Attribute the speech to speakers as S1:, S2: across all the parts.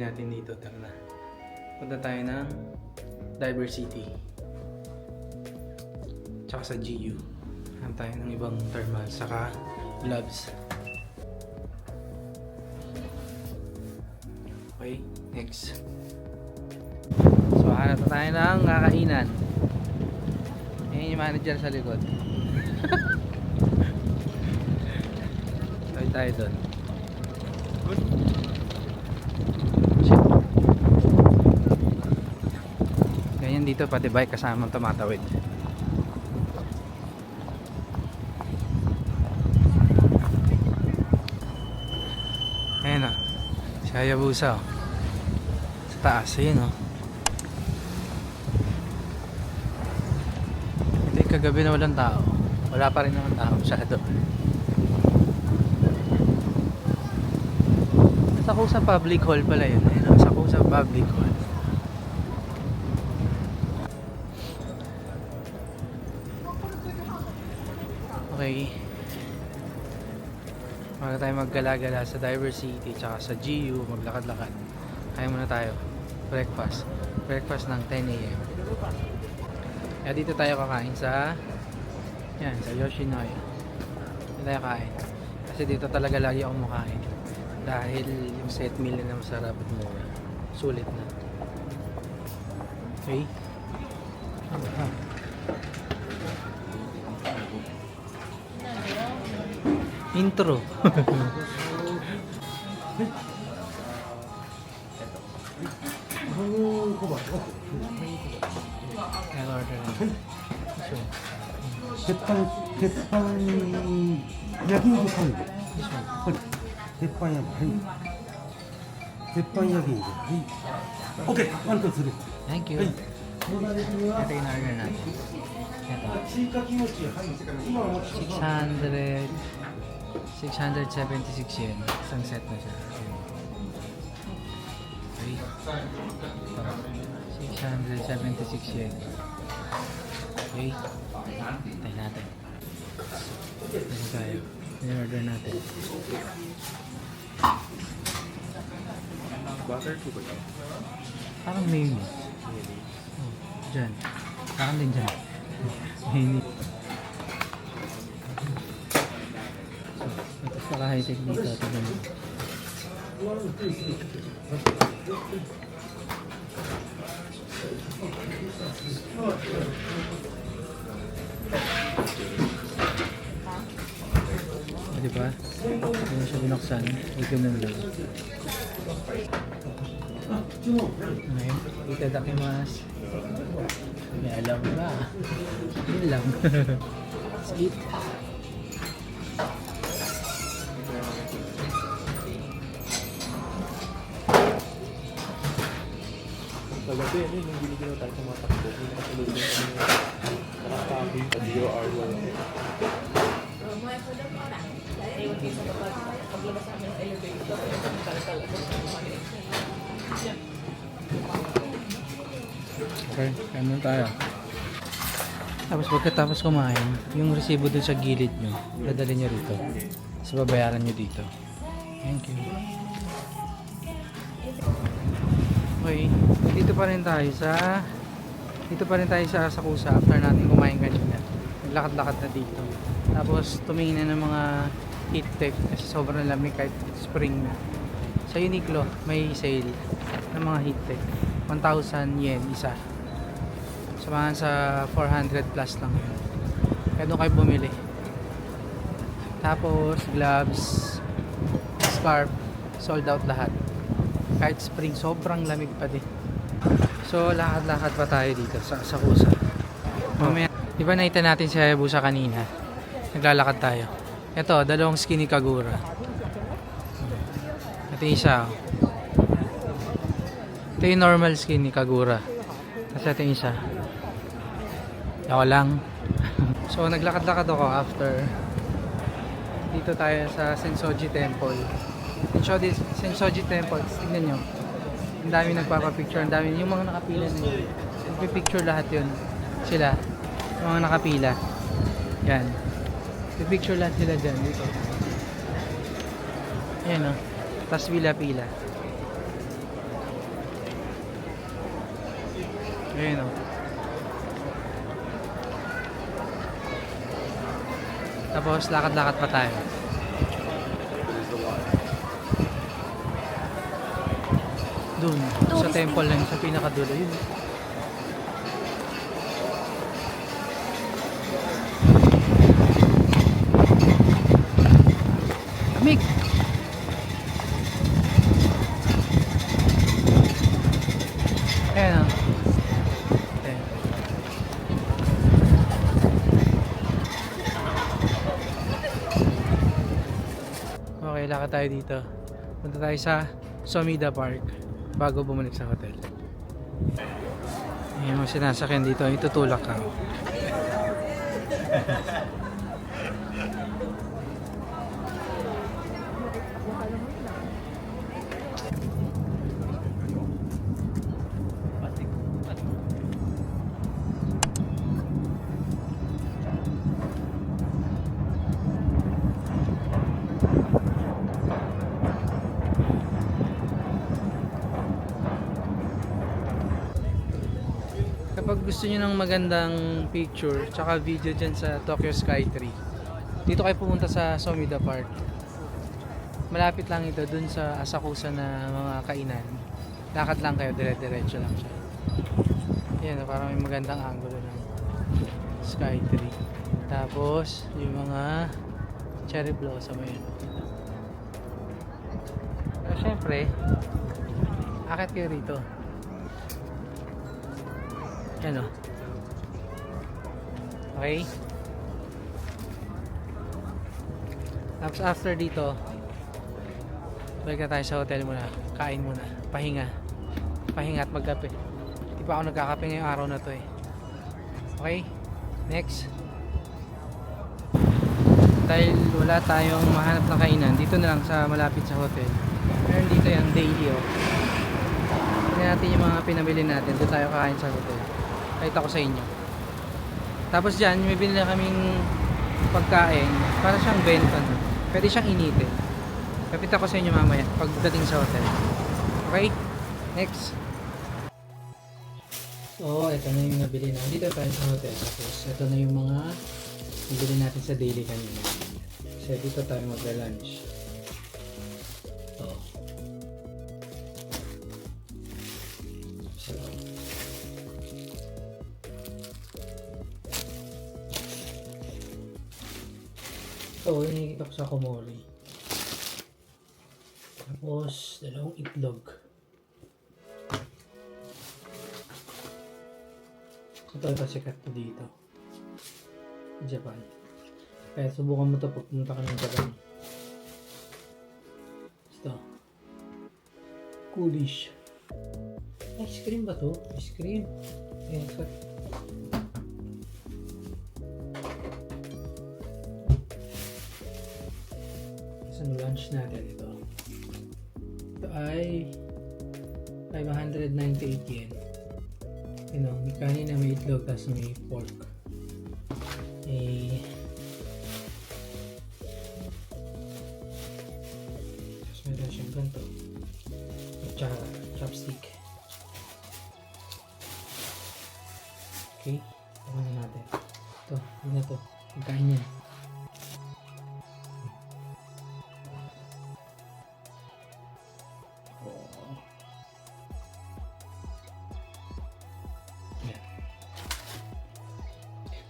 S1: natin dito. Tara na. Punta tayo ng Diver City. Tsaka sa GU. Hanap tayo ng ibang thermal. Saka gloves. Okay, next. So, hanap na tayo ng kakainan. Ayan yung manager sa likod. Tayo doon. Ganyan dito, pati bike kasamang tumatawid. Ayan o, si Hayabusa o. Sa taas, ayan o. Ito yung kagabi na walang tao. Wala pa rin naman tao masyado. Sa Kusa Public Hall pala yun. Ayun, sa Kusa Public Hall. Okay. Bago tayo maggala-gala sa Diver City tsaka sa GU, maglakad-lakad. Kaya muna tayo. Breakfast. Breakfast ng 10 AM. Kaya dito tayo kakain sa sa Yoshinoya. Dito tayo kain. Kasi dito talaga lagi ako makain. Dahil yung set meal na masarap at mura. Sulit na. Okay. Intro. I'll order it.
S2: 鉄板焼肉サンド。はい。鉄板焼き。はい。鉄板焼肉。はい。オッケー。ワンツースリー。
S1: Thank you.
S2: はい。
S1: Ito yung order natin. Ito. 676 yen. Isang set na siya. Okay. 676 yen. Okay. Tayo natin. Tayo tayo. I-order natin.
S3: Butter po ba ito?
S1: Parang mayonnaise. Oh, dyan. Parang din dyan. Mayonnaise. Ito sa high-tech dito. Tignan mo. Diba? Hindi siya binuksan. Ganun lang. Okay. Itadakimasu. May alam ba? Yun lang. Let's eat.
S3: Kagabi, ano yung binigyan tayo sa mga takbo? Yung nakasulod yung nakakabing sa 0 hour lang.
S1: Okay, kain tayo. Tapos pagkatapos kumain, yung resibo dun sa gilid nyo, dadalhin nyo rito. Tapos babayaran nyo dito. Thank you. Okay, dito pa rin tayo sa Asakusa after natin kumain kanina. Naglakad-lakad na dito. Tapos tumingin na ng mga heat tech kasi sobrang lamig kahit spring na. Sa Uniqlo may sale ng mga heat tech. 1,000 yen isa. Samahan sa 400 plus lang. Kaya doon kayo bumili. Tapos gloves, scarf, sold out lahat. Kahit spring, sobrang lamig pa din. So lakad-lakad pa tayo dito sa Asakusa. Mamaya, di ba nakita natin si Hayabusa kanina? Naglalakad tayo. Ito, dalawang skinny Kagura. Ito isa. Ito yung normal skinny Kagura. Kasi ito yung isa. Ako lang. So naglakad-lakad ako after. Dito tayo sa Sensoji Temple. Sensoji Temple, tignan nyo. Ang dami nagpapapicture, ang dami. Yung mga nakapila na yun. Nagpipicture lahat yun. Sila. Yung mga nakapila. Yan. Nagpipicture lahat sila dyan. Dito. Ayan o. Tapos pila-pila. Ayun o. Tapos lakad-lakad pa tayo. Doon, sa temple lang, sa pinakadulo. Yun. Amig! Ayan o. Ayan. Okay, lakad tayo dito. Punta tayo sa Somida Park bago bumalik sa hotel. Ayan yung sinasakyan dito, itutulak ka. Kapag gusto niyo ng magandang picture tsaka video dyan sa Tokyo Sky Tree, dito kayo pumunta sa Somida Park. Malapit lang ito dun sa Asakusa na mga kainan. Lakad lang kayo, dire-diretso lang siya. Yan, parang may magandang angulo ng Sky Tree. Tapos yung mga cherry blossom ayun. Pero syempre, akit kayo rito. Yan o. Okay. Tapos after dito, balik na tayo sa hotel muna. Kain muna. Pahinga. Pahinga at magkape. Di pa ako nagkakape ngayong araw na to eh. Okay. Next. Dahil wala tayong mahanap na kainan, dito na lang sa malapit sa hotel. Meron dito yung daily oh. Tingnan natin yung mga pinabili natin. Doon tayo kakain sa hotel. Kahit ako sa inyo. Tapos dyan, may binili kaming pagkain. Para siyang bento. Pwede siyang initin. Kapit ako sa inyo mamaya pagdating sa hotel. Okay? Next. So, ito na yung nabili na. Dito tayo sa hotel. Tapos, ito na yung mga nabili natin sa daily kanina. So, dito tayo magla-lunch. So, ito, inikita ko sa Komori. Tapos, dalawang itlog. Ito sikat to dito. Japan. Kaya subukan mo ito pag pumunta ka ng Japan. Ito. Coolish. Ice cream ba to? Ice cream. Ayan, so. Isang lunch natin ito. Ito ay 598 yen. You know, may kanin na may itlog tapos may pork. Eh, tapos meron siyang ganito. At chopstick. Okay, ito na natin. Ito, yun na to. Pagkain yan.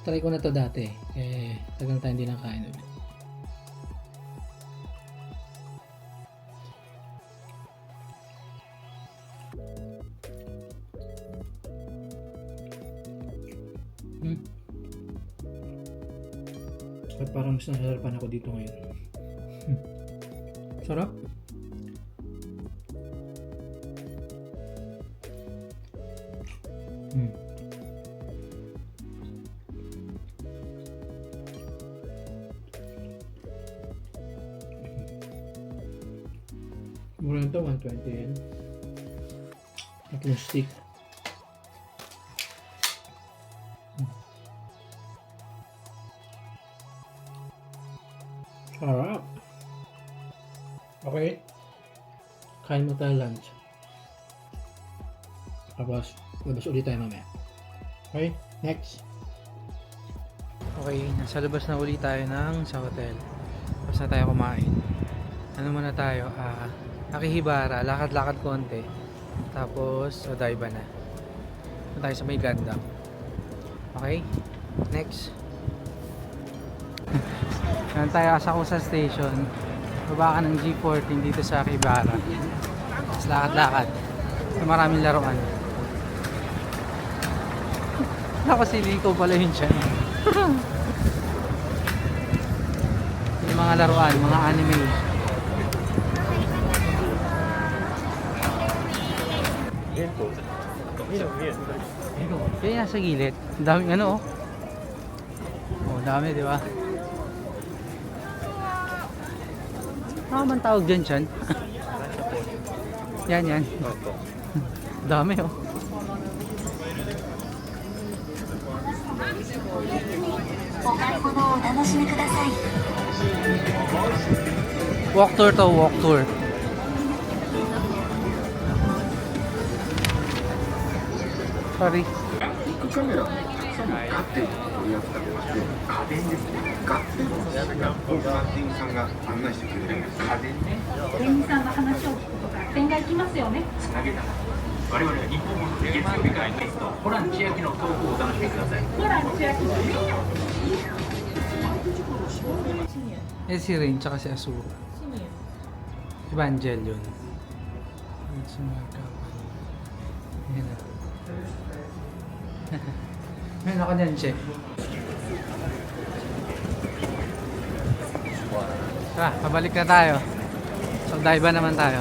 S1: Try ko na to dati tagal tayo hindi lang kain ulit. At parang mas nasarapan ako dito ngayon. Sarap. Mura nito, 120 yen. Tatlong stick. Sarap. Okay. Kain mo tayo lunch. Tapos, labas ulit tayo mamaya. Okay, next. Okay, nasa labas na uli tayo sa hotel. Tapos na tayo kumain. Ano muna tayo? Akihibara, lakad-lakad konti. Tapos, Odaiba na. Punta tayo sa may Gundam. Okay, next. Yan tayo Asakusa Station. Baba ka ng G14 dito sa Akihibara. Tapos lakad-lakad. So, maraming laruan. Ako si Liko pala yun siya. Yung mga laruan, mga anime.
S3: Yan po. Yan.
S1: Yan nasa gilid. Ang daming ano oh. Oh, dami di ba? Ano man tawag dyan siyan? Yan.
S3: Opo.
S1: Dami oh. Walk tour to, walk tour. Sorry.
S4: ビッグカメラ、そのカッテンと取り扱ってまして、家電ですね。ガッテンの話が僕が店員さんが案内してくれるんです。家電ね。
S5: 店員さんの話を聞くと合点がいきますよね。
S4: つなげたら。我々は日本語の月曜日会ゲスト、ホラン千秋のトークをお楽しみください。
S5: ほら、千秋のね。
S1: Eh si Rain tsaka si Asura. Evangelion. Ayan na. Meron ako dyan, Che. Tara, pabalik na tayo. So, Odaiba naman tayo.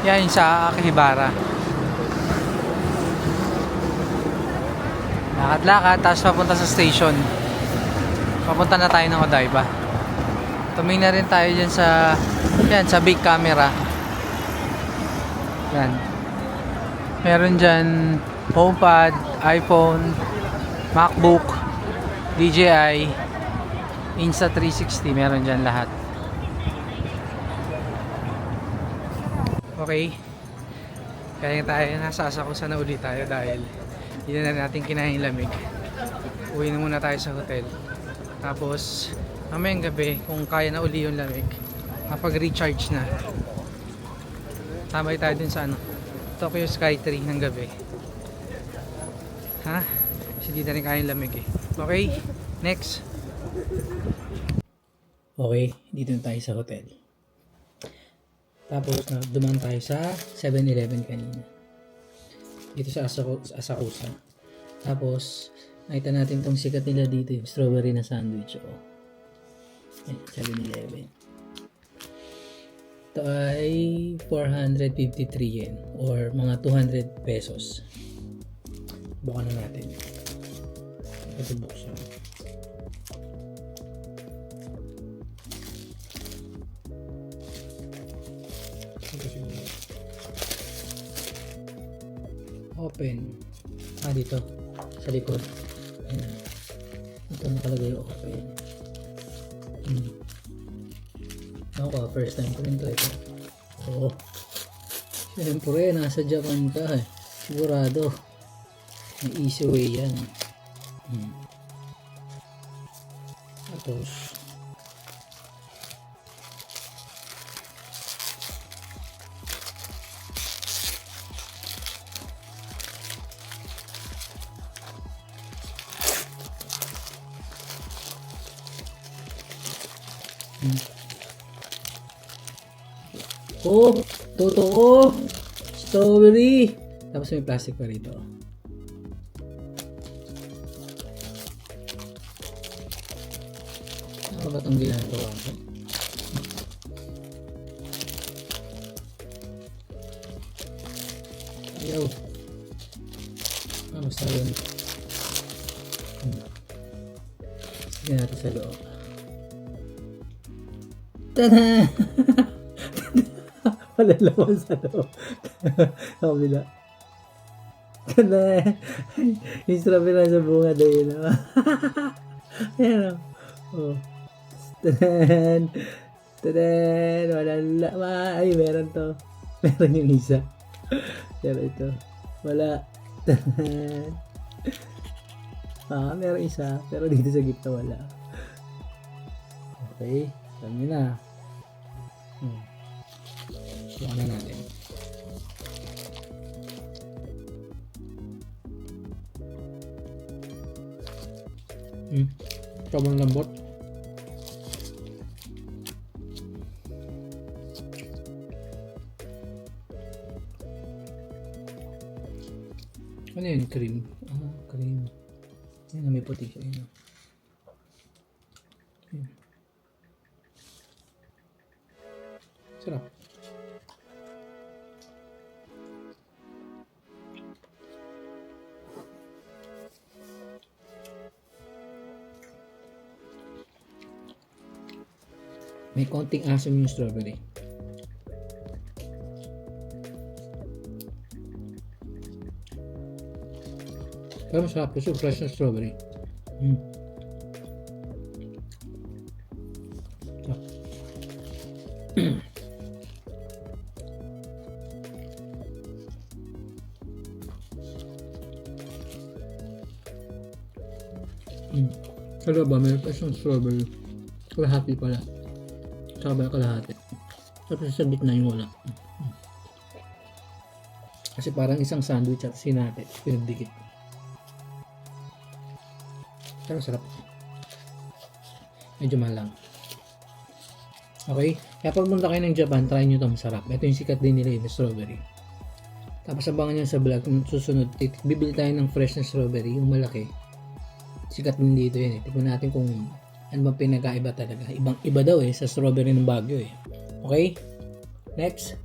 S1: Yan yung sa Akihibara. Lakad-lakad, tapos papunta sa station. Papunta na tayo ng Odaiba. Tumingin na rin tayo dyan sa sa big camera. Yan. Meron dyan HomePod, iPhone, MacBook, DJI, Insta360. Meron dyan lahat. Okay. Kaya tayo nasa Asakusa na ulit tayo dahil hindi na natin kinain yung lamig. Uwi na muna tayo sa hotel. Tapos mamayang gabi kung kaya na uli yung lamig, kapag-recharge na, tambay tayo dun sa Tokyo Skytree ng gabi. Ha? Kasi di na rin kaya yung lamig eh. Okay, next. Okay, dito na tayo sa hotel. Tapos dumaan tayo sa 7-Eleven kanina. Dito sa Asakusa. Tapos nakita natin tong sikat nila dito, yung strawberry na sandwich. Oh. 7-Eleven. Ito ay 453 yen or mga 200 pesos. Bukan na natin. Ito buksan. Open. Dito. Sa likod. Ayan. Ito nakalagay yung open. Ako, first time ko rin ito. Oo. Siyempre, nasa Japan ka eh. Sigurado. May easy way yan. Tapos, oh, totoo. Strawberry. Tapos may plastic pa rito. Ano ba itong ginagawa ko? Ayaw. Basta yun. Sige natin sa loob. Tada! Malalaman sa loob. Sa kabila. Tada! Yung strawberry na sa bunga daw yun. Ayan o. Oh. Tadan! Tadan! Wala. Ay, meron to. Meron yung isa. Pero ito. Wala. Tadan! Meron isa. Pero dito sa gitna wala. Okay. Alam nyo na. Bukan na natin. Sobrang lambot. Ano yun? Cream. Cream. Yan, may puti siya. Yan. Yan. Sarap. May konting asim yung strawberry. Pero masarap kasi fresh na strawberry. Kala ba may fresh na strawberry? Kalahati pala. Saka kalahati. Tapos sa gitna yung wala. Kasi parang isang sandwich at sinate. Pinagdikit. Pero sarap. Medyo mahal lang. Okay? Kaya pag punta kayo ng Japan, try nyo ito. Masarap. Ito yung sikat din nila yung strawberry. Tapos abangan nyo sa vlog. Kung susunod, bibili tayo ng fresh na strawberry. Yung malaki. Sikat din dito yan. Tignan natin kung ano bang pinagkaiba talaga. Ibang iba daw sa strawberry ng Baguio Okay? Next.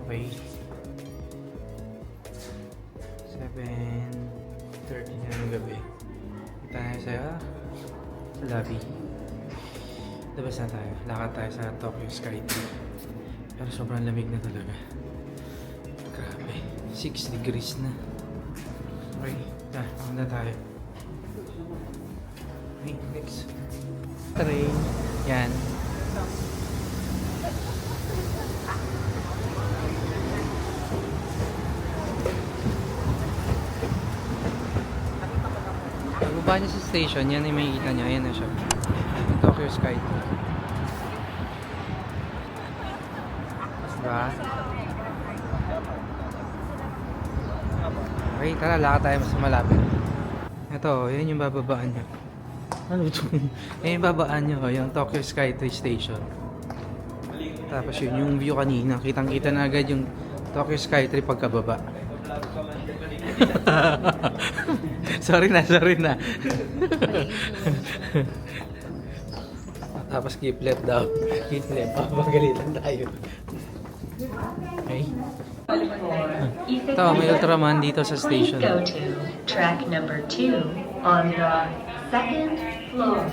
S1: Okay. 7:30 na ng gabi. Punta na sa lobby. Labas na tayo. Lakad tayo sa Tokyo Sky Tree. Pero sobrang lamig na talaga. Grabe. 6 degrees na. Okay. Punta tayo. Okay, next. Train. Yan. Pagbaba niyo sa station, yan ay makikita niyo. Ayan na siya. Yung Tokyo Sky. Diba? Okay, tara, lakad tayo mas malapit. Ito, yan yung bababaan niyo. Ano ito? Yan yung babaan niyo, yung Tokyo Sky Tree Station. Tapos yun, yung view kanina. Kitang-kita na agad yung Tokyo Sky Tree pagkababa. sorry na. Tapos keep left daw. Keep left. Magalitan tayo. Okay. Ito, may Ultraman dito sa station.
S6: Please go to track number 2 on the second floor.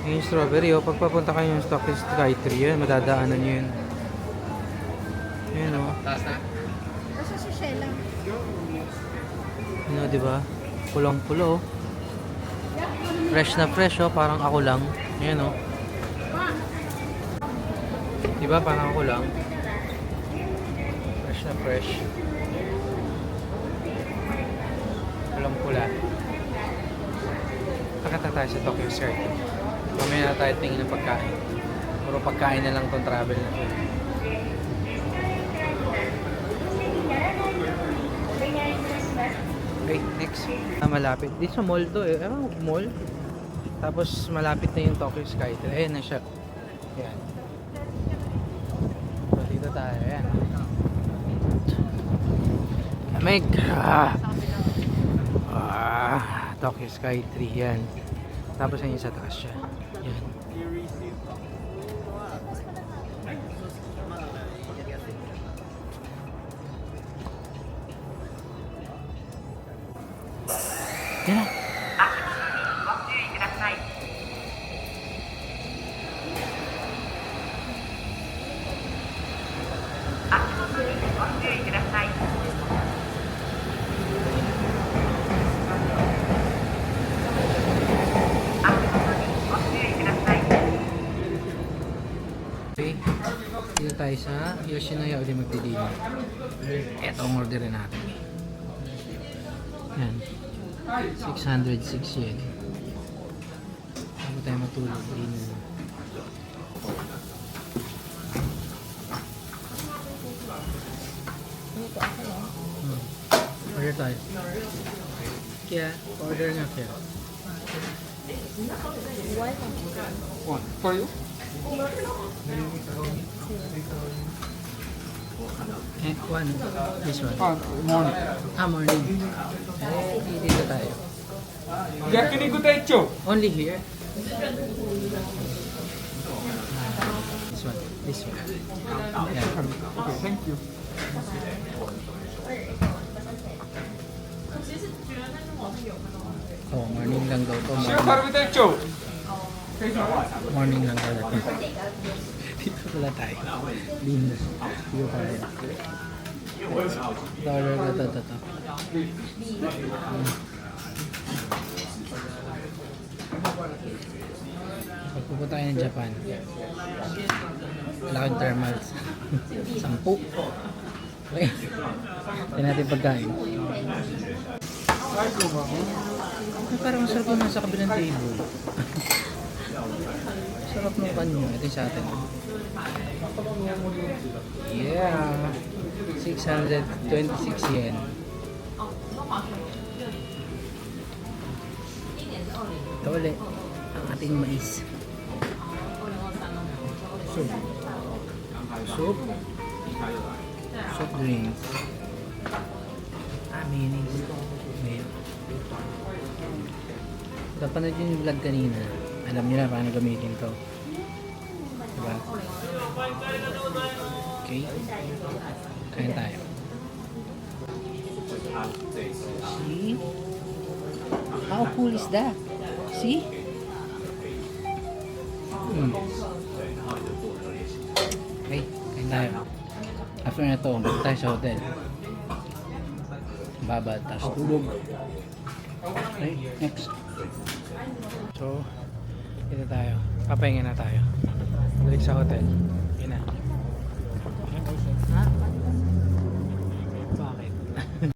S1: Yung strawberry, pag papunta kayo yung Tokyo Sky Tree, yan, madadaanan nyo yun. Ayan
S7: Kasi si Shella.
S1: Ano, diba? Pulang-pulo. Fresh na fresh, parang ako lang. Ayan, Diba, parang ako lang. Fresh na fresh. Pulang-pula. Pakita tayo sa Tokyo Sky. Mamaya na tayo tingin ng pagkain. Puro pagkain na lang tong travel na to. Okay, next. Malapit. Dito sa mall to mall. Tapos malapit na yung Tokyo Sky. Ayan na siya. Ayan. So, dito tayo. Ayan. Lamig. Tokyo Sky Tree. Yan. Tapos yan yung sa taas siya. Yan. Yan na. tayo sa Yoshinoya uli magdidino. Eto ang orderin natin. Yan. 606 yen. Bago tayo matulog. Dino. Order tayo. Kaya, order nga kaya.
S3: One. For you?
S1: Eh, one. This one.
S3: Morning.
S1: Morning. Eh, dito tayo.
S3: Yakiniku Taicho.
S1: Only here? This one. This one. Yeah.
S3: Okay, thank you.
S1: Oh, morning lang daw to.
S3: Shio Harubi Taicho.
S1: Morning lang daw to. Dito pala tayo. Dito. Dito tayo. Order na to. Pag pupunta tayo ng Japan, laking thermals. 10. Okay. Tignan natin pagkain. Ay, parang sarap na nasa kabilang table. Sarap ng kanyo. Ito yung sa atin. Yeah. 626 yen. Ito ulit. Ang ating mais. Soup. Soup. Soft drinks. Minis. Milk. Kapanood yun yung vlog kanina. Alam nyo na paano gamitin to. Diba? Okay. Kain tayo. See? How cool is that? See? Okay, kain tayo. After na to, balik tayo sa hotel. Babad, tapos tulog. Okay, next. So, dito tayo. Papahinga na tayo. Balik sa hotel.